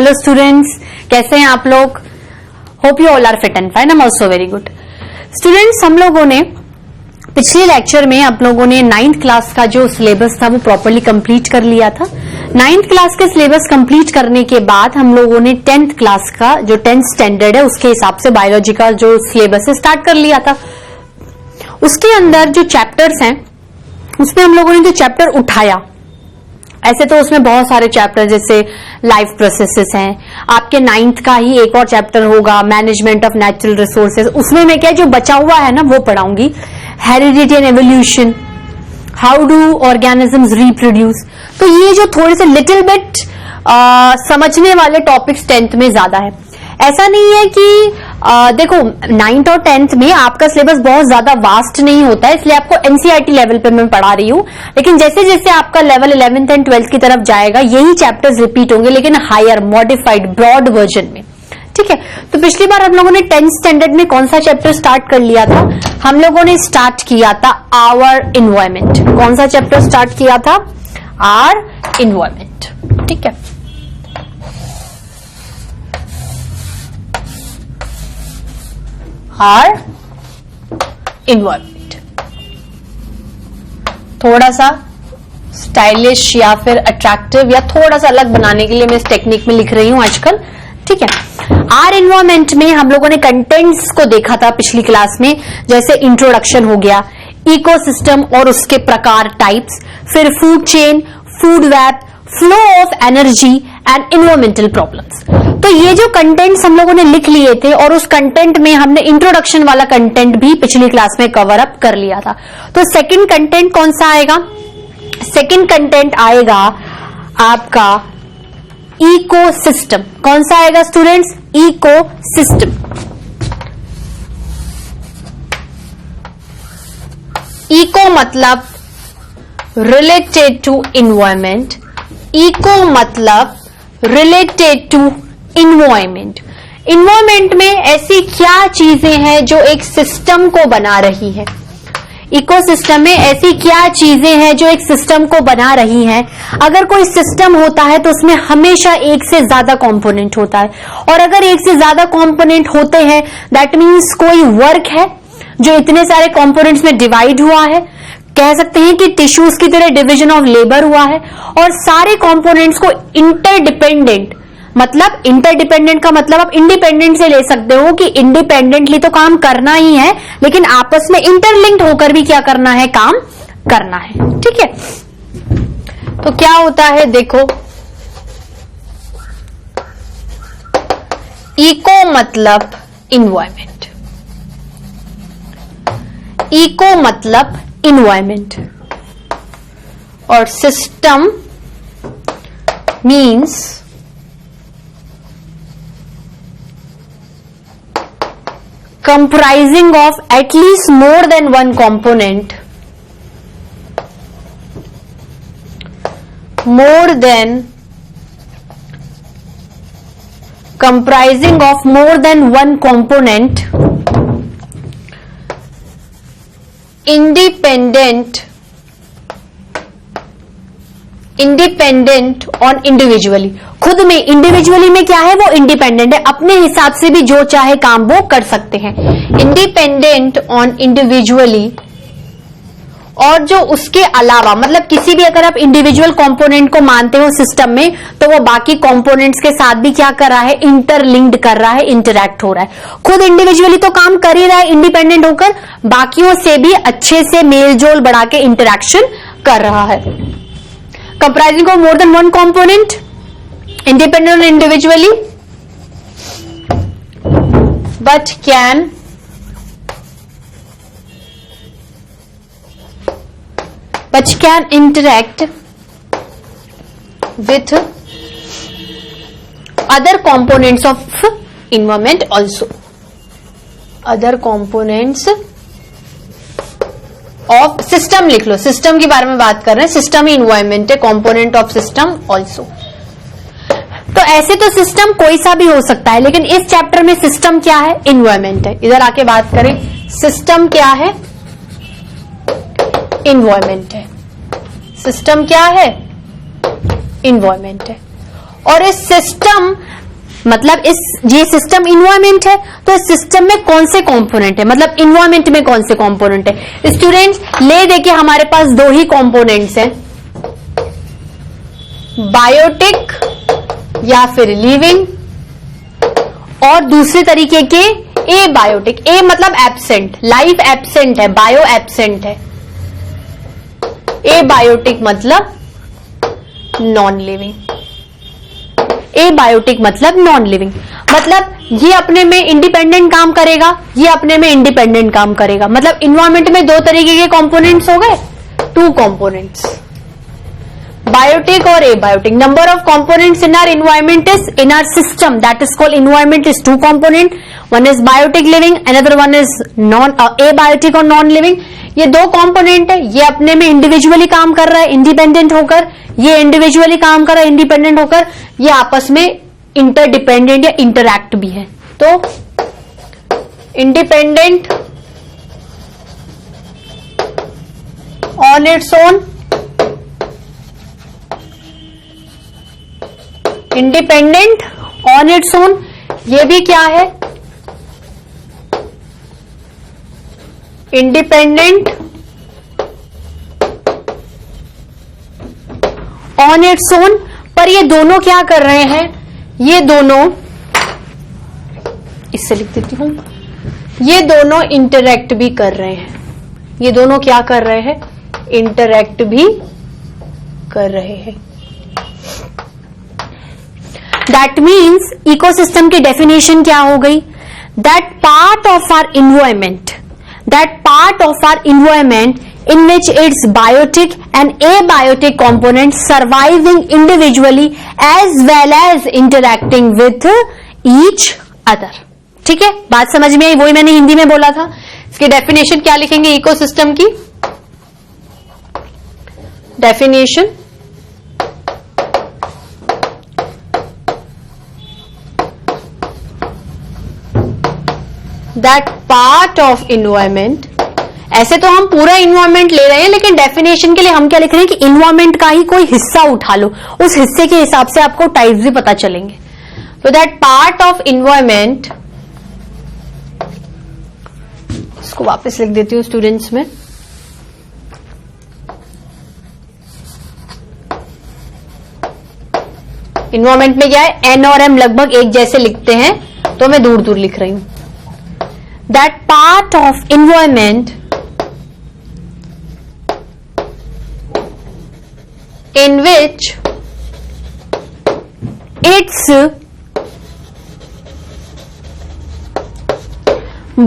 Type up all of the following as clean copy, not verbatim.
Hello students, कैसे हैं आप लोग? Hope you all are fit and fine. I am also very good. Students, हम लोगों ने पिछले लेक्चर में आप लोगों ने 9th क्लास का जो सिलेबस था वो प्रॉपर्ली कंप्लीट कर लिया था। 9th क्लास के सिलेबस कंप्लीट करने के बाद हम लोगों ने 10th क्लास का जो 10th स्टैंडर्ड है उसके हिसाब से बायोलॉजी का जो सिलेबस है स्टार्ट कर लिया था। उसके अंदर जो चैप्टर्स हैं उसमें हम लोगों ने जो चैप्टर उठाया, ऐसे तो उसमें बहुत सारे चैप्टर जैसे लाइफ प्रोसेसेस हैं, आपके 9th का ही एक और चैप्टर होगा मैनेजमेंट ऑफ नेचुरल रिसोर्सेज, उसमें मैं क्या जो बचा हुआ है ना वो पढ़ाऊंगी। Heredity and evolution, how do organisms reproduce. तो ये जो थोड़े से लिटिल बिट समझने वाले टॉपिक्स 10th में ज्यादा है। ऐसा नहीं है कि देखो 9th और 10th में आपका सिलेबस बहुत ज्यादा वास्ट नहीं होता है, इसलिए आपको एनसीईआरटी लेवल पे मैं पढ़ा रही हूं। लेकिन जैसे जैसे आपका लेवल 11th एंड 12th की तरफ जाएगा यही चैप्टर्स रिपीट होंगे, लेकिन हायर मॉडिफाइड ब्रॉड वर्जन में। ठीक है, तो पिछली बार हम लोगों ने 10th स्टैंडर्ड में कौन सा चैप्टर स्टार्ट कर लिया था? हम लोगों ने स्टार्ट किया था आवर इन्वायरमेंट। कौन सा चैप्टर स्टार्ट किया था? Our environment. ठीक है, आर इन्वायरमेंट। थोड़ा सा स्टाइलिश या फिर अट्रैक्टिव या थोड़ा सा अलग बनाने के लिए मैं इस टेक्निक में लिख रही हूं आजकल। ठीक है, आर इन्वायरमेंट में हम लोगों ने कंटेंट्स को देखा था पिछली क्लास में, जैसे इंट्रोडक्शन हो गया, इकोसिस्टम और उसके प्रकार टाइप्स, फिर food chain, food web, flow of energy and environmental problems. तो ये जो कंटेंट्स हम लोगों ने लिख लिए थे और उस कंटेंट में हमने इंट्रोडक्शन वाला कंटेंट भी पिछली क्लास में कवर अप कर लिया था। तो सेकंड कंटेंट कौन सा आएगा? सेकंड कंटेंट आएगा आपका इकोसिस्टम। कौन सा आएगा स्टूडेंट्स? इकोसिस्टम। इको मतलब रिलेटेड टू इन्वायरमेंट, इको मतलब रिलेटेड टू इन्वायरमेंट। इन्वायरमेंट में ऐसी क्या चीजें हैं जो एक सिस्टम को बना रही है? इकोसिस्टम में ऐसी क्या चीजें हैं जो एक सिस्टम को बना रही हैं? अगर कोई सिस्टम होता है तो उसमें हमेशा एक से ज्यादा कंपोनेंट होता है, और अगर एक से ज्यादा कंपोनेंट होते हैं दैट मीन्स कोई वर्क है जो इतने सारे कंपोनेंट्स में डिवाइड हुआ है। कह सकते हैं कि टिश्यूज की तरह डिवीजन ऑफ लेबर हुआ है, और सारे कंपोनेंट्स को इंटरडिपेंडेंट, मतलब इंटरडिपेंडेंट का मतलब आप इंडिपेंडेंट से ले सकते हो कि इंडिपेंडेंटली तो काम करना ही है, लेकिन आपस में इंटरलिंक्ड होकर भी क्या करना है? काम करना है। ठीक है, तो क्या होता है देखो, इको मतलब इन्वायरमेंट, इको मतलब इन्वायरमेंट, और system means comprising of at least more than one component, comprising of more than one component, independent on individually। खुद में इंडिविजुअली में क्या है? वो इंडिपेंडेंट है, अपने हिसाब से भी जो चाहे काम वो कर सकते हैं। इंडिपेंडेंट ऑन इंडिविजुअली, और जो उसके अलावा मतलब किसी भी अगर आप इंडिविजुअल कंपोनेंट को मानते हो सिस्टम में, तो वो बाकी कंपोनेंट्स के साथ भी क्या कर रहा है? इंटरलिंक्ड कर रहा है, इंटरैक्ट हो रहा है। खुद इंडिविजुअली तो काम कर ही रहा है इंडिपेंडेंट होकर, बाकियों से भी अच्छे से मेल जोल बढ़ा के इंटरैक्शन कर रहा है। Comprising of more than one component, independent individually, but can interact with other components of environment also, other components of system. लिख लो, सिस्टम के बारे में बात कर रहे हैं, सिस्टम ही इन्वायरमेंट है, कंपोनेंट ऑफ सिस्टम ऑल्सो। तो ऐसे तो सिस्टम कोई सा भी हो सकता है, लेकिन इस चैप्टर में सिस्टम क्या है? इन्वायरमेंट है। इधर आके बात करें, सिस्टम क्या है? इन्वायरमेंट है। सिस्टम क्या है? इन्वायरमेंट है। और इस सिस्टम मतलब ये सिस्टम इन्वायरमेंट है, तो इस सिस्टम में कौन से कंपोनेंट है, मतलब इन्वायरमेंट में कौन से कंपोनेंट है। स्टूडेंट्स ले देखिए हमारे पास दो ही कंपोनेंट्स हैं, बायोटिक या फिर लिविंग, और दूसरे तरीके के ए बायोटिक। ए मतलब एब्सेंट, लाइफ एब्सेंट है, बायो एब्सेंट है। ए बायोटिक मतलब नॉन लिविंग। ए बायोटिक मतलब नॉन लिविंग, मतलब ये अपने में इंडिपेंडेंट काम करेगा, ये अपने में इंडिपेंडेंट काम करेगा। मतलब इन्वायरमेंट में दो तरीके के कंपोनेंट्स हो गए, टू कंपोनेंट्स, बायोटिक और abiotic. Number of components in our environment is in our system that is called environment is two component, one is biotic living, another one is non abiotic or non living. ये दो component है, ये अपने में individually काम कर रहा है इंडिपेंडेंट होकर, ये इंडिविजुअली काम कर रहा है इंडिपेंडेंट होकर, ये आपस में इंटरडिपेंडेंट या इंटरैक्ट भी है। तो independent on its own, independent on its own, ये भी क्या है, इंडिपेंडेंट ऑन इट्स ओन। पर ये दोनों क्या कर रहे हैं, ये दोनों, इससे लिख देती हूं, ये दोनों इंटरैक्ट भी कर रहे हैं। ये दोनों क्या कर रहे हैं, इंटरैक्ट भी कर रहे हैं। दैट मीन्स इकोसिस्टम की डेफिनेशन क्या हो गई, that part of our environment, that part of our environment in which its biotic and abiotic components surviving individually as well as interacting with each other। ठीक है, बात समझ में आई, वही मैंने हिंदी में बोला था। इसकी डेफिनेशन क्या लिखेंगे, इकोसिस्टम की definition, that part of environment. ऐसे तो हम पूरा इन्वायरमेंट ले रहे हैं, लेकिन डेफिनेशन के लिए हम क्या लिख रहे हैं कि इन्वायरमेंट का ही कोई हिस्सा उठा लो, उस हिस्से के हिसाब से आपको टाइप्स भी पता चलेंगे। तो दैट पार्ट ऑफ इन्वायरमेंट, इसको वापस लिख देती हूं स्टूडेंट्स में, इन्वायरमेंट में क्या है, एन और एम लगभग एक जैसे लिखते हैं, तो मैं दूर दूर लिख रही हूं। That part of environment in which its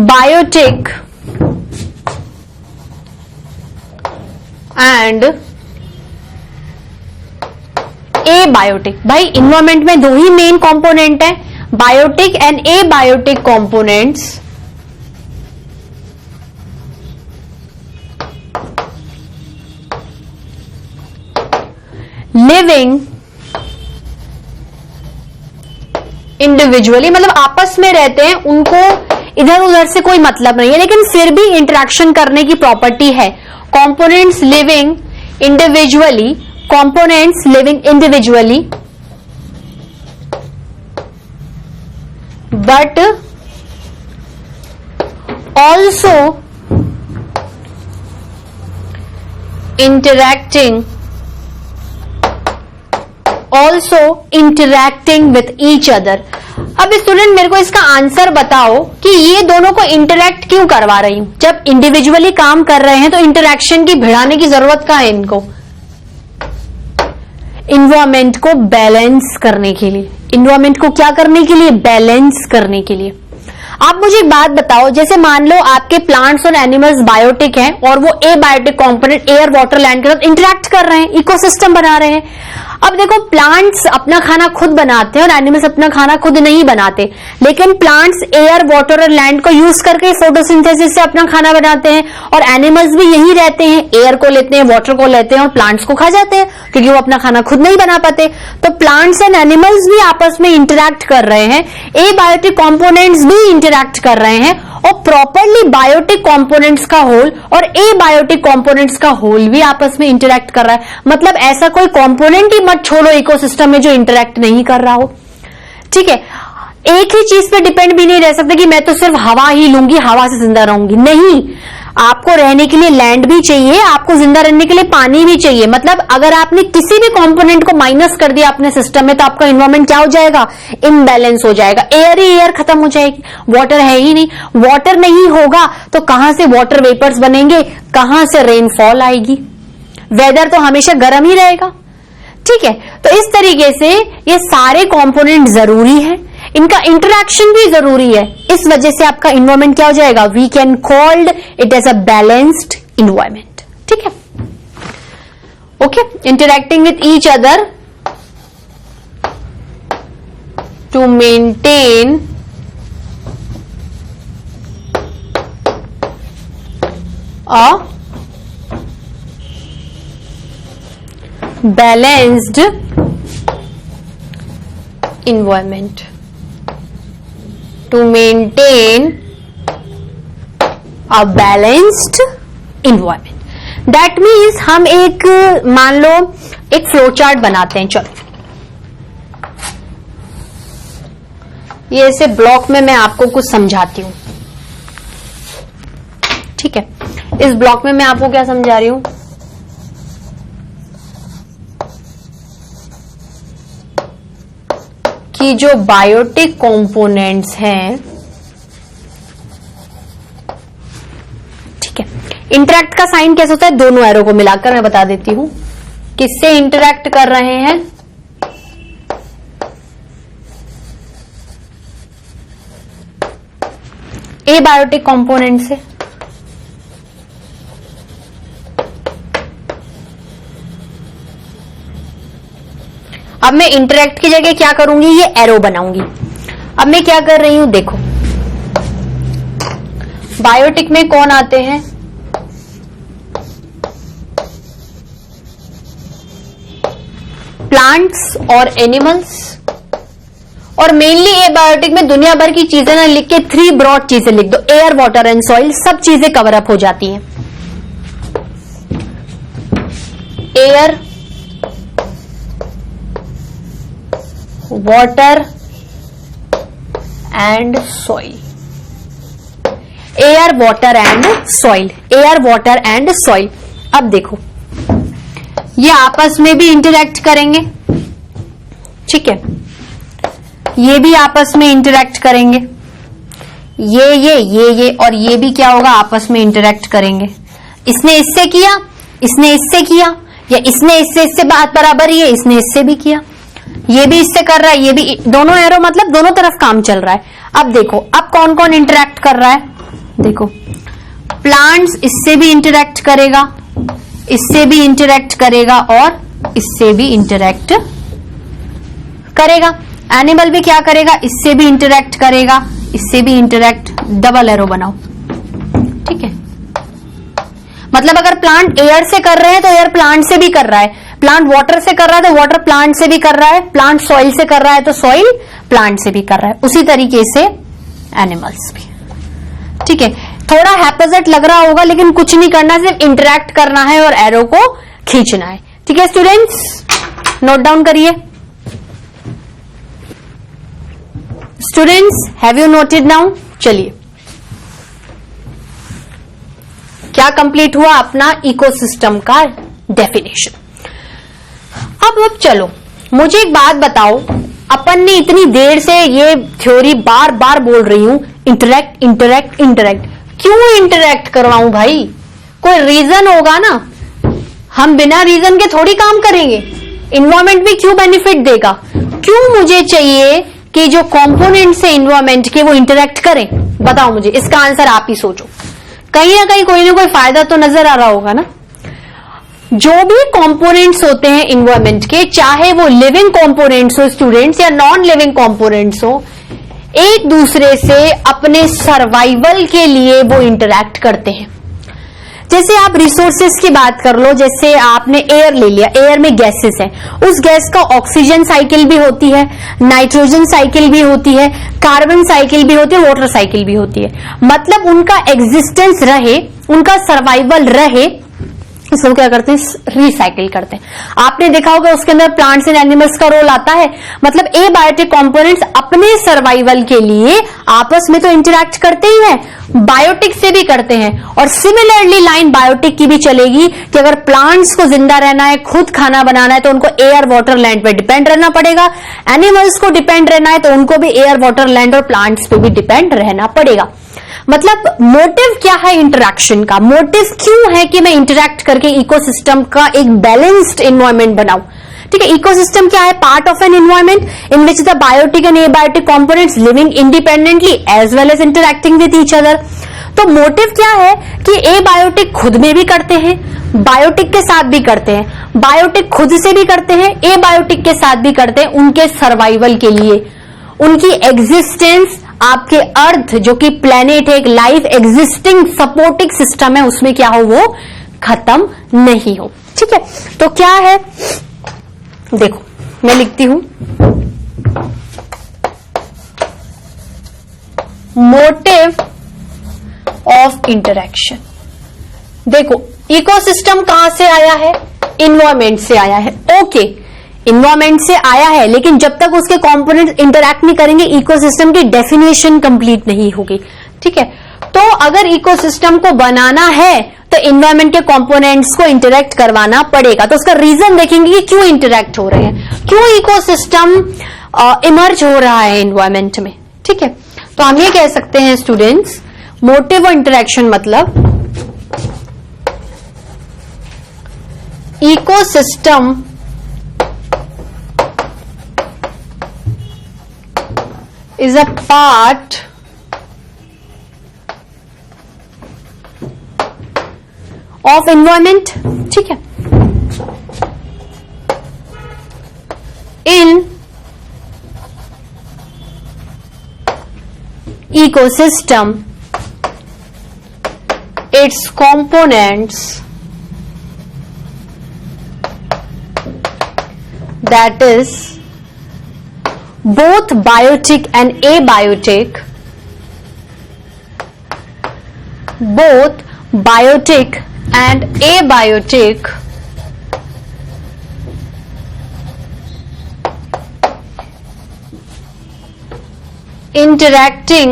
biotic and abiotic, भाई इन्वायरमेंट में दो ही मेन कंपोनेंट है, biotic and abiotic components living individually, मतलब आपस में रहते हैं, उनको इधर उधर से कोई मतलब नहीं है, लेकिन फिर भी इंटरेक्शन करने की प्रॉपर्टी है। Components living individually, components living individually but also interacting with each other. अब स्टूडेंट मेरे को इसका आंसर बताओ कि ये दोनों को इंटरैक्ट क्यों करवा रही हूं। जब इंडिविजुअली काम कर रहे हैं तो इंटरैक्शन की भिड़ाने की जरूरत कहां है इनको, इन्वायरमेंट को बैलेंस करने के लिए, इन्वायरमेंट को क्या करने के लिए, बैलेंस करने के लिए। आप मुझे एक बात बताओ, जैसे मान लो आपके प्लांट्स और एनिमल्स बायोटिक हैं और वो abiotic component air water land के साथ इंटरैक्ट कर रहे हैं, इकोसिस्टम बना रहे हैं। अब देखो प्लांट्स अपना खाना खुद बनाते हैं और एनिमल्स अपना खाना खुद नहीं बनाते, लेकिन प्लांट्स एयर वाटर और लैंड को यूज करके फोटोसिंथेसिस से अपना खाना बनाते हैं, और एनिमल्स भी यही रहते हैं, एयर को लेते हैं, वाटर को लेते हैं और प्लांट्स को खा जाते हैं, क्योंकि वो अपना खाना खुद नहीं बना पाते। तो प्लांट्स एंड एनिमल्स भी आपस में इंटरैक्ट कर रहे हैं, एबायोटिक कंपोनेंट्स भी इंटरैक्ट कर रहे हैं और प्रॉपरली बायोटिक कंपोनेंट्स का होल और एबायोटिक कंपोनेंट्स का होल भी आपस में इंटरैक्ट कर रहा है। मतलब ऐसा कोई कंपोनेंट ही मत छोड़ो इकोसिस्टम में जो इंटरैक्ट नहीं कर रहा हो। ठीक है, एक ही चीज पे डिपेंड भी नहीं रह सकते कि मैं तो सिर्फ हवा ही लूंगी, हवा से जिंदा रहूंगी। नहीं, आपको रहने के लिए लैंड भी चाहिए, आपको जिंदा रहने के लिए पानी भी चाहिए। मतलब अगर आपने किसी भी कंपोनेंट को माइनस कर दिया अपने सिस्टम में तो आपका एनवायरमेंट क्या हो जाएगा, इम्बैलेंस हो जाएगा। एयर ही एयर खत्म हो जाएगी, वाटर है ही नहीं। वाटर नहीं होगा तो कहां से वाटर वेपर्स बनेंगे, कहां से रेनफॉल आएगी। वेदर तो हमेशा गर्म ही रहेगा। ठीक है, तो इस तरीके से ये सारे कंपोनेंट जरूरी है, इनका इंटरैक्शन भी जरूरी है। इस वजह से आपका इन्वायरमेंट क्या हो जाएगा, we can called it as a balanced environment. ठीक है, okay, interacting with each other to maintain a balanced environment, to maintain a balanced environment. That means हम एक मान लो एक फ्लो चार्ट बनाते हैं। चलो ये ऐसे ब्लॉक में मैं आपको कुछ समझाती हूं। ठीक है, इस ब्लॉक में मैं आपको क्या समझा रही हूं, कि जो बायोटिक कंपोनेंट्स हैं, ठीक है, इंटरैक्ट का साइन कैसे होता है, दोनों एरो को मिलाकर मैं बता देती हूं। किससे इंटरैक्ट कर रहे हैं, एबायोटिक कंपोनेंट से। अब मैं इंटरैक्ट की जगह क्या करूंगी, ये एरो बनाऊंगी। अब मैं क्या कर रही हूं, देखो बायोटिक में कौन आते हैं, प्लांट्स और एनिमल्स, और मेनली एबायोटिक में दुनिया भर की चीजें ना लिख के 3 ब्रॉड चीजें लिख दो, एयर, वाटर एंड सॉइल, सब चीजें कवर अप हो जाती हैं। Air, water and soil, air, water and soil, air, water and soil. अब देखो ये आपस में भी इंटरैक्ट करेंगे। ठीक है, ये भी आपस में इंटरैक्ट करेंगे, ये और ये भी क्या होगा, आपस में इंटरैक्ट करेंगे। इसने इससे किया, इसने इससे किया, या इसने इससे बात बराबर ही है, इसने इससे भी किया, ये भी इससे कर रहा है, ये भी, दोनों एरो मतलब दोनों तरफ काम चल रहा है। अब देखो अब कौन कौन इंटरैक्ट कर रहा है, देखो प्लांट्स इससे भी इंटरैक्ट करेगा, इससे भी इंटरैक्ट करेगा और इससे भी इंटरैक्ट करेगा। एनिमल भी क्या करेगा, इससे भी इंटरैक्ट करेगा, इससे भी इंटरैक्ट, डबल एरो बनाओ। ठीक है, मतलब अगर प्लांट एयर से कर रहे हैं तो एयर प्लांट से भी कर रहा है, प्लांट वाटर से कर रहा है तो वाटर प्लांट से भी कर रहा है, प्लांट सॉइल से कर रहा है तो सॉइल प्लांट से भी कर रहा है। उसी तरीके से एनिमल्स भी। ठीक है, थोड़ा हैपोजेट लग रहा होगा लेकिन कुछ नहीं करना, सिर्फ इंटरैक्ट करना है और एरो को खींचना है। ठीक है स्टूडेंट्स, नोट डाउन करिए। Students, have you noted now? चलिए, क्या कंप्लीट हुआ अपना इकोसिस्टम का डेफिनेशन। अब चलो मुझे एक बात बताओ, अपन ने इतनी देर से ये थ्योरी बार बार बोल रही हूं, इंटरैक्ट इंटरैक्ट इंटरैक्ट, क्यों इंटरैक्ट करवाऊं भाई? कोई रीजन होगा ना, हम बिना रीजन के थोड़ी काम करेंगे। इन्वायरमेंट भी क्यों बेनिफिट देगा? क्यों मुझे चाहिए कि जो कंपोनेंट्स है इन्वायरमेंट के वो इंटरैक्ट करें? बताओ मुझे, इसका आंसर आप ही सोचो। कहीं ना कहीं कोई ना कोई फायदा तो नजर आ रहा होगा ना। जो भी कंपोनेंट्स होते हैं इन्वायरमेंट के, चाहे वो लिविंग कंपोनेंट्स हो स्टूडेंट्स या नॉन लिविंग कंपोनेंट्स हो, एक दूसरे से अपने सर्वाइवल के लिए वो इंटरैक्ट करते हैं। जैसे आप रिसोर्सेस की बात कर लो, जैसे आपने एयर ले लिया, एयर में गैसेस है, उस गैस का ऑक्सीजन साइकिल भी होती है, नाइट्रोजन साइकिल भी होती है, कार्बन साइकिल भी होती है, वाटर साइकिल भी होती है। मतलब उनका एग्जिस्टेंस रहे, उनका सर्वाइवल रहे, इसको क्या करते हैं, रिसाइकिल करते हैं। आपने देखा होगा उसके अंदर प्लांट्स एंड एनिमल्स का रोल आता है। मतलब एबायोटिक कंपोनेंट्स अपने सर्वाइवल के लिए आपस में तो इंटरैक्ट करते ही हैं, बायोटिक से भी करते हैं। और सिमिलरली लाइन बायोटिक की भी चलेगी कि अगर प्लांट्स को जिंदा रहना है, खुद खाना बनाना है, तो उनको एयर वाटर लैंड पे डिपेंड रहना पड़ेगा। एनिमल्स को डिपेंड रहना है तो उनको भी एयर वाटर लैंड और प्लांट्स पे भी डिपेंड रहना पड़ेगा। मतलब मोटिव क्या है इंटरैक्शन का? मोटिव क्यों है कि मैं इंटरैक्ट करके इकोसिस्टम का एक बैलेंस्ड एनवायरनमेंट बनाऊं? ठीक है, इकोसिस्टम क्या है? Part of an environment in which the biotic and abiotic components living independently as well as interacting with each other. तो मोटिव क्या है कि एबायोटिक खुद में भी करते हैं, बायोटिक के साथ भी करते हैं, बायोटिक खुद से भी करते हैं, एबायोटिक के साथ भी करते हैं, उनके सर्वाइवल के लिए, उनकी एग्जिस्टेंस, आपके अर्थ जो कि प्लेनेट है, एक लाइफ एग्जिस्टिंग सपोर्टिंग सिस्टम है, उसमें क्या हो, वो खत्म नहीं हो। ठीक है, तो क्या है, देखो मैं लिखती हूं, मोटिव ऑफ इंटरैक्शन। देखो इकोसिस्टम कहां से आया है? इन्वायरमेंट से आया है। ओके, इन्वायरमेंट से आया है, लेकिन जब तक उसके कंपोनेंट्स इंटरैक्ट नहीं करेंगे इकोसिस्टम की डेफिनेशन कंप्लीट नहीं होगी। ठीक है, तो अगर इकोसिस्टम को बनाना है तो इन्वायरमेंट के कंपोनेंट्स को इंटरैक्ट करवाना पड़ेगा। तो उसका रीजन देखेंगे कि क्यों इंटरैक्ट हो रहे हैं, क्यों इकोसिस्टम इमर्ज हो रहा है इन्वायरमेंट में। ठीक है, तो हम ये कह सकते हैं स्टूडेंट्स, मोटिव ऑफ इंटरैक्शन मतलब ecosystem is a part of environment. ठीक है, in ecosystem its components, that is both biotic and abiotic, both biotic and abiotic interacting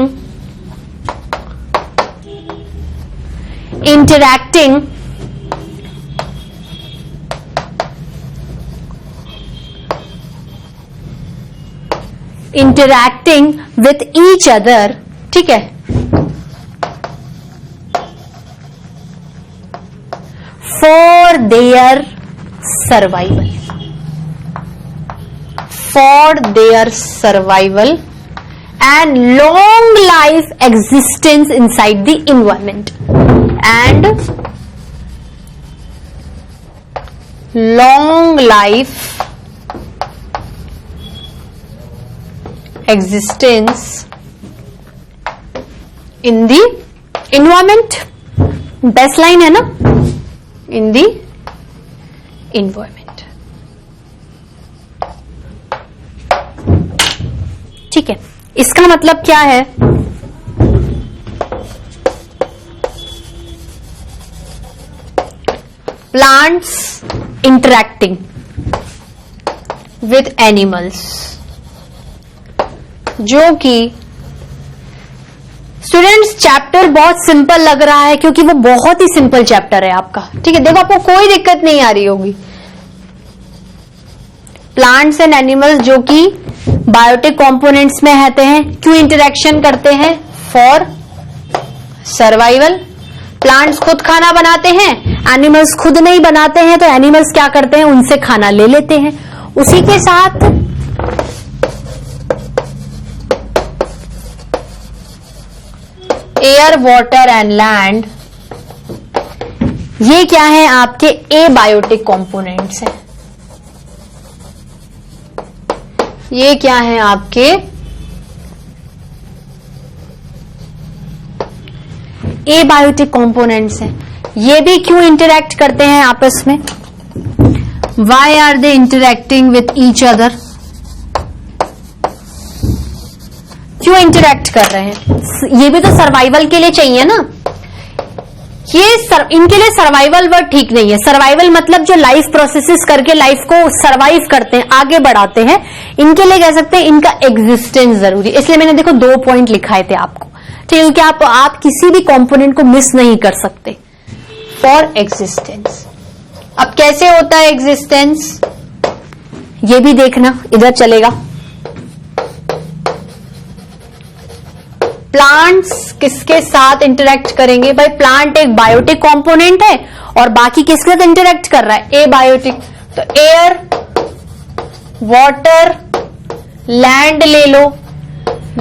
with each other, ठीक है, for their survival and long life existence inside the environment, and long life existence in the environment. Best line है ना, in the environment. ठीक है, इसका मतलब क्या है? प्लांट्स इंटरैक्टिंग विथ एनिमल्स, जो कि स्टूडेंट्स चैप्टर बहुत सिंपल लग रहा है क्योंकि वो बहुत ही सिंपल चैप्टर है आपका। ठीक है, देखो आपको कोई दिक्कत नहीं आ रही होगी। प्लांट्स एंड एनिमल्स जो कि बायोटिक कंपोनेंट्स में रहते हैं, क्यों इंटरेक्शन करते हैं? For survival. प्लांट्स खुद खाना बनाते हैं, एनिमल्स खुद नहीं बनाते हैं, तो एनिमल्स क्या करते हैं? उनसे खाना ले लेते हैं। उसी के साथ एयर, वाटर एंड लैंड, ये क्या है? आपके एबायोटिक कंपोनेंट्स हैं। ये क्या है? आपके एबायोटिक कंपोनेंट्स हैं। ये भी क्यों इंटरेक्ट करते हैं आपस में? Why are they interacting with each other? क्यों इंटरेक्ट कर रहे हैं? ये भी तो सर्वाइवल के लिए चाहिए ना। इनके लिए सर्वाइवल वर्ड ठीक नहीं है। सर्वाइवल मतलब जो लाइफ प्रोसेसेस करके लाइफ को सर्वाइव करते हैं, आगे बढ़ाते हैं, इनके लिए कह सकते हैं इनका एग्जिस्टेंस जरूरी। इसलिए मैंने देखो 2 पॉइंट लिखाए थे आपको, ठीक है, क्योंकि आप किसी भी कंपोनेंट को मिस नहीं कर सकते। For existence. अब कैसे होता है एग्जिस्टेंस, ये भी देखना, इधर चलेगा। प्लांट्स किसके साथ इंटरेक्ट करेंगे? भाई प्लांट एक बायोटिक कंपोनेंट है और बाकी किसके साथ इंटरेक्ट कर रहा है? एबायोटिक। तो एयर, वाटर, लैंड ले लो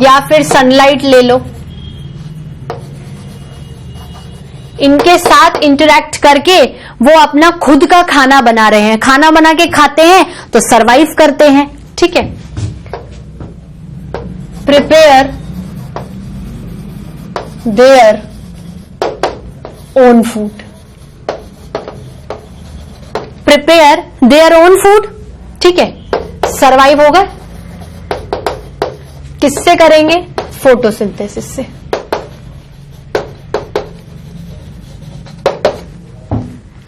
या फिर सनलाइट ले लो, इनके साथ इंटरेक्ट करके वो अपना खुद का खाना बना रहे हैं। खाना बना के खाते हैं तो सरवाइव करते हैं, ठीक है। Prepare their own food, prepare their own food, ठीक है। सरवाइव होगा किससे करेंगे? फोटोसिंथेसिस से।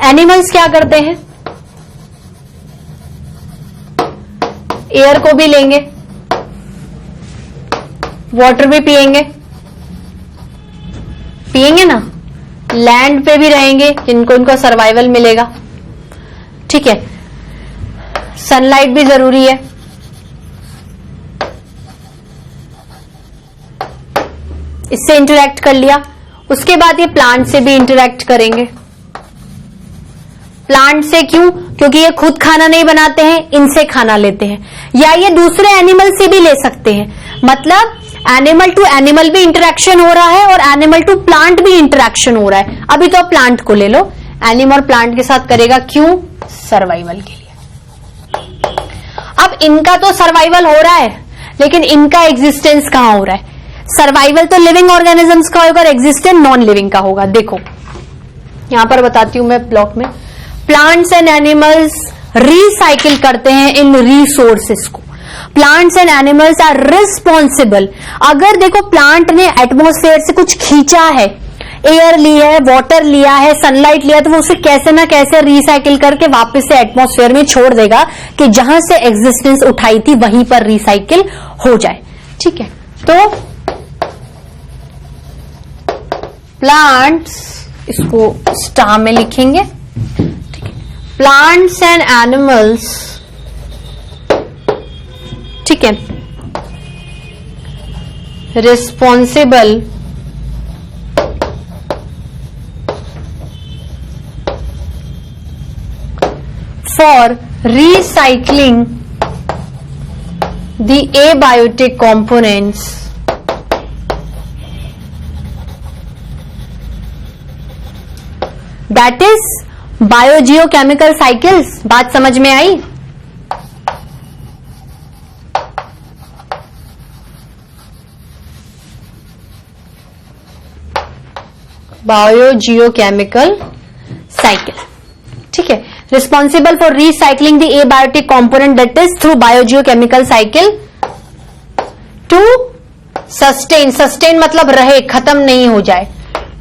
एनिमल्स क्या करते हैं? एयर को भी लेंगे, वाटर भी पिएंगे ना, लैंड पे भी रहेंगे जिनको इनको सर्वाइवल मिलेगा, ठीक है। सनलाइट भी जरूरी है। इससे इंटरेक्ट कर लिया, उसके बाद ये प्लांट से भी इंटरेक्ट करेंगे। प्लांट से क्यों? क्योंकि ये खुद खाना नहीं बनाते हैं, इनसे खाना लेते हैं, या ये दूसरे एनिमल से भी ले सकते हैं। मतलब एनिमल टू एनिमल भी इंटरेक्शन हो रहा है और एनिमल टू प्लांट भी इंटरेक्शन हो रहा है। अभी तो प्लांट को ले लो, एनिमल प्लांट के साथ करेगा, क्यों? सर्वाइवल के लिए। अब इनका तो सर्वाइवल हो रहा है, लेकिन इनका एग्जिस्टेंस कहां हो रहा है? सर्वाइवल तो लिविंग ऑर्गेनिजम्स का होगा और एग्जिस्टेंस नॉन लिविंग का होगा। देखो यहां पर बताती हूं मैं ब्लॉक में। प्लांट्स एंड एनिमल्स रिसाइकिल करते हैं इन रिसोर्सेस को। Plants and animals are responsible. अगर देखो प्लांट ने एटमॉस्फेयर से कुछ खींचा है, एयर ली है, वाटर लिया है, सनलाइट लिया, तो वो उसे कैसे ना कैसे रिसाइकिल करके वापस से एटमॉस्फेयर में छोड़ देगा कि जहां से एग्जिस्टेंस उठाई थी वहीं पर रिसाइकिल हो जाए, ठीक है। तो प्लांट्स, इसको स्टार में लिखेंगे, ठीक है। प्लांट्स एंड एनिमल्स, ठीक है, responsible for recycling the abiotic components that is biogeochemical cycles। बात समझ में आई? बायोजियोकेमिकल साइकिल, ठीक है। Responsible for recycling the abiotic component that is through biogeochemical cycle to sustain. Sustain मतलब रहे, खत्म नहीं हो जाए।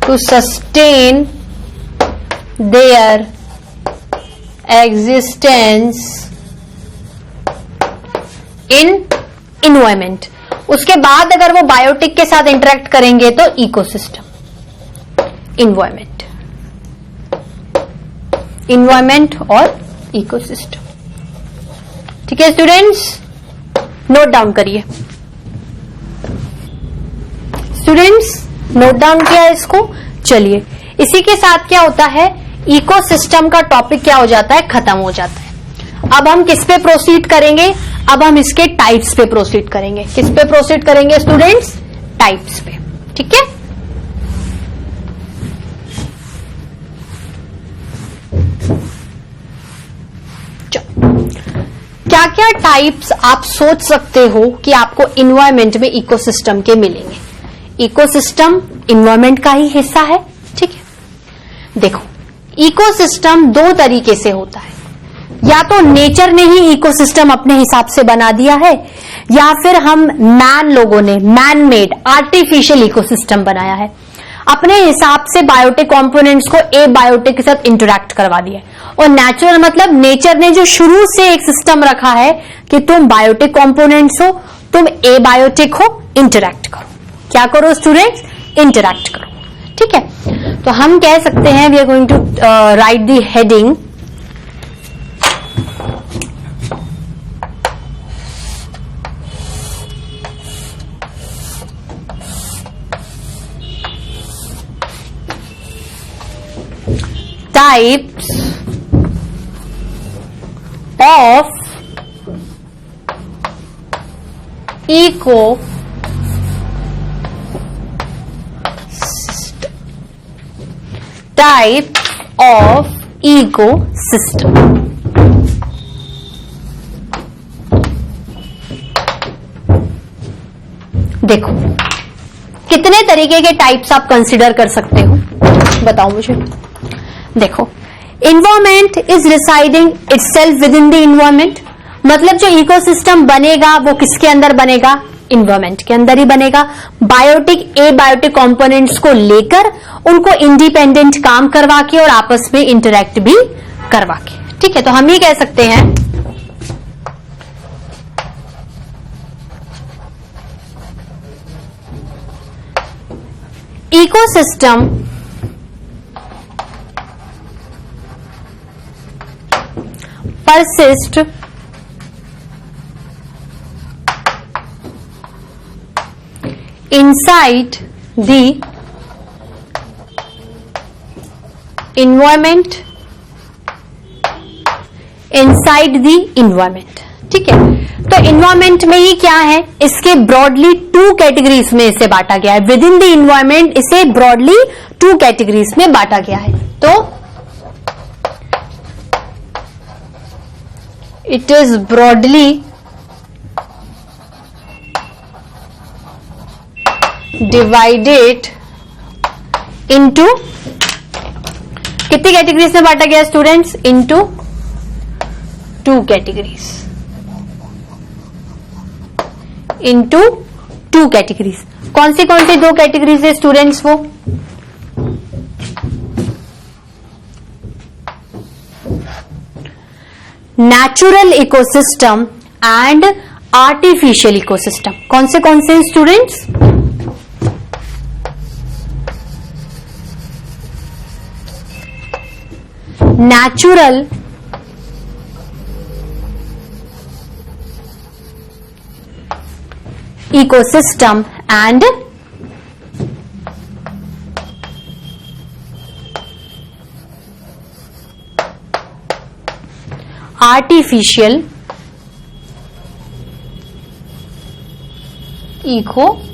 To sustain their existence in environment. उसके बाद अगर वो बायोटिक के साथ इंटरेक्ट करेंगे तो इकोसिस्टम, इन्वायरमेंट, इन्वायरमेंट और इकोसिस्टम, ठीक है स्टूडेंट्स, नोट डाउन करिए। स्टूडेंट्स नोट डाउन किया इसको। चलिए इसी के साथ क्या होता है, इकोसिस्टम का टॉपिक क्या हो जाता है, खत्म हो जाता है। अब हम किस पे प्रोसीड करेंगे? अब हम इसके टाइप्स पे प्रोसीड करेंगे। किस पे प्रोसीड करेंगे स्टूडेंट्स? टाइप्स पे, ठीक है। क्या क्या टाइप्स आप सोच सकते हो कि आपको इन्वायरमेंट में इकोसिस्टम के मिलेंगे? इकोसिस्टम इन्वायरमेंट का ही हिस्सा है, ठीक है। देखो, इकोसिस्टम दो तरीके से होता है, या तो नेचर ने ही इकोसिस्टम अपने हिसाब से बना दिया है, या फिर हम लोगों ने मैन मेड आर्टिफिशियल इकोसिस्टम बनाया है, अपने हिसाब से बायोटिक कंपोनेंट्स को एबायोटिक के साथ इंटरैक्ट करवा दिया है। और नेचुरल मतलब नेचर ने जो शुरू से एक सिस्टम रखा है कि तुम बायोटिक कंपोनेंट्स हो, तुम एबायोटिक हो, इंटरैक्ट करो। क्या करो स्टूडेंट्स? इंटरैक्ट करो। ठीक है, तो हम कह सकते हैं we are going to write the heading types of ecosystem. Types of ecosystem. देखो, कितने तरीके के टाइप्स आप कंसिडर कर सकते हो, बताओ मुझे। देखो, environment is residing itself with in the environment, मतलब जो इकोसिस्टम बनेगा वो किसके अंदर बनेगा? इन्वायरमेंट के अंदर ही बनेगा। बायोटिक एबायोटिक कंपोनेंट्स को लेकर उनको इंडिपेंडेंट काम करवा के और आपस में इंटरैक्ट भी करवा के। ठीक है, तो हम ये कह सकते हैं ecosystem persist inside the environment, inside the environment। ठीक है, तो इन्वायरमेंट में ही क्या है, इसके ब्रॉडली टू कैटेगरीज में इसे बांटा गया है। विद इन द इन्वायरमेंट इसे ब्रॉडली टू कैटेगरीज में बांटा गया है। तो it is broadly divided into कितनी कैटेगरीज में बांटा गया students? into two categories, into two categories. कौन सी दो कैटेगरीज है स्टूडेंट्स? वो natural ecosystem and artificial ecosystem. कौन से students? Natural ecosystem and artificial ecosystem.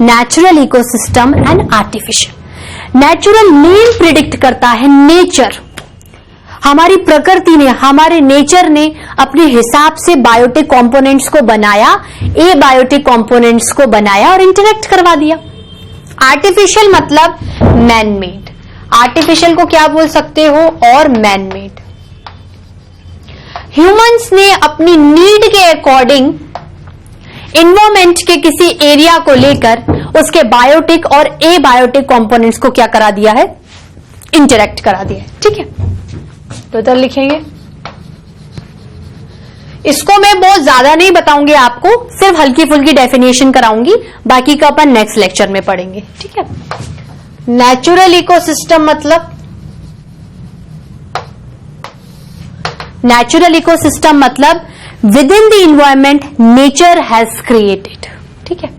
Natural ecosystem and artificial. Natural main predict करता है नेचर, हमारी प्रकृति ने, हमारे नेचर ने अपने हिसाब से बायोटिक कंपोनेंट्स को बनाया, एबायोटिक कंपोनेंट्स को बनाया और इंटरैक्ट करवा दिया। आर्टिफिशियल मतलब मैन मेड। आर्टिफिशियल को क्या बोल सकते हो? और मैन मेड। ह्यूमंस ने अपनी नीड के अकॉर्डिंग इन्वायरमेंट के किसी एरिया को लेकर उसके बायोटिक और एबायोटिक कंपोनेंट्स को क्या करा दिया है? इंटरैक्ट करा दिया है। ठीक है, तो इधर लिखेंगे। इसको मैं बहुत ज्यादा नहीं बताऊंगी आपको, सिर्फ हल्की फुल्की डेफिनेशन कराऊंगी, बाकी का अपन नेक्स्ट लेक्चर में पढ़ेंगे। ठीक है, नेचुरल इकोसिस्टम मतलब with in the environment nature has created. ठीक है,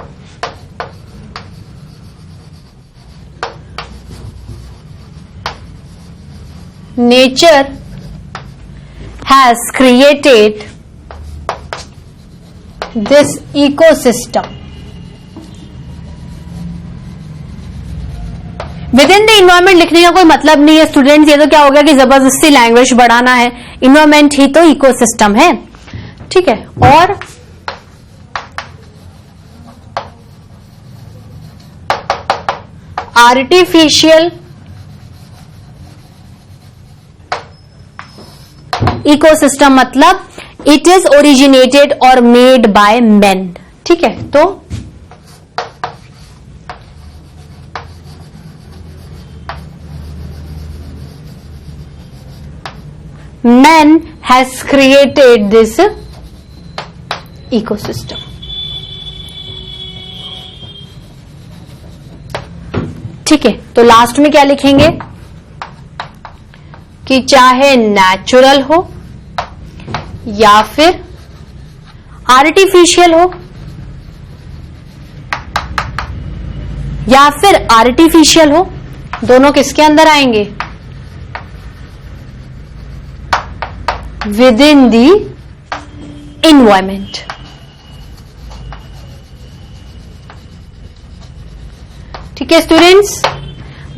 nature has created this ecosystem. With in the environment लिखने का कोई मतलब नहीं है स्टूडेंट्स, ये तो क्या हो गया कि जबरदस्ती लैंग्वेज बढ़ाना है। इन्वायरमेंट ही तो इकोसिस्टम है। ठीक है, और आर्टिफिशियल इकोसिस्टम मतलब इट इज ओरिजिनेटेड और मेड बाय मैन। ठीक है, तो man has created this ecosystem। ठीक है, तो लास्ट में क्या लिखेंगे कि चाहे नेचुरल हो या फिर आर्टिफिशियल हो या फिर आर्टिफिशियल हो, दोनों किसके अंदर आएंगे? within the environment। ठीक है स्टूडेंट्स,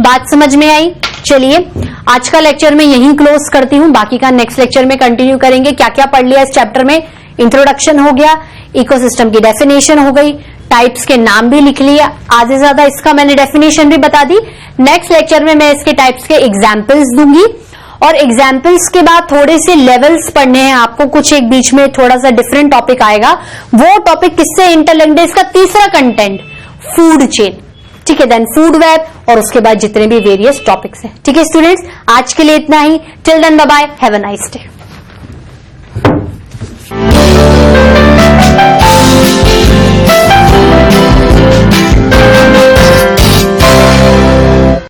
बात समझ में आई? चलिए आज का लेक्चर मैं यहीं क्लोज करती हूं, बाकी का नेक्स्ट लेक्चर में कंटिन्यू करेंगे। क्या क्या पढ़ लिया इस चैप्टर में? इंट्रोडक्शन हो गया, इकोसिस्टम की डेफिनेशन हो गई, टाइप्स के नाम भी लिख लिया, आधे से ज्यादा इसका मैंने डेफिनेशन भी बता दी। नेक्स्ट लेक्चर में मैं इसके टाइप्स के एग्जाम्पल्स दूंगी और एग्जाम्पल्स के बाद थोड़े से लेवल्स पढ़ने हैं आपको, कुछ एक बीच में थोड़ा सा डिफरेंट टॉपिक आएगा, वो टॉपिक किससे इंटरलिंक्ड है? इसका तीसरा कंटेंट फूड चेन। ठीक है, देन फूड वेब और उसके बाद जितने भी वेरियस टॉपिक्स हैं। ठीक है स्टूडेंट्स, आज के लिए इतना ही। Till then bye bye, have a nice day.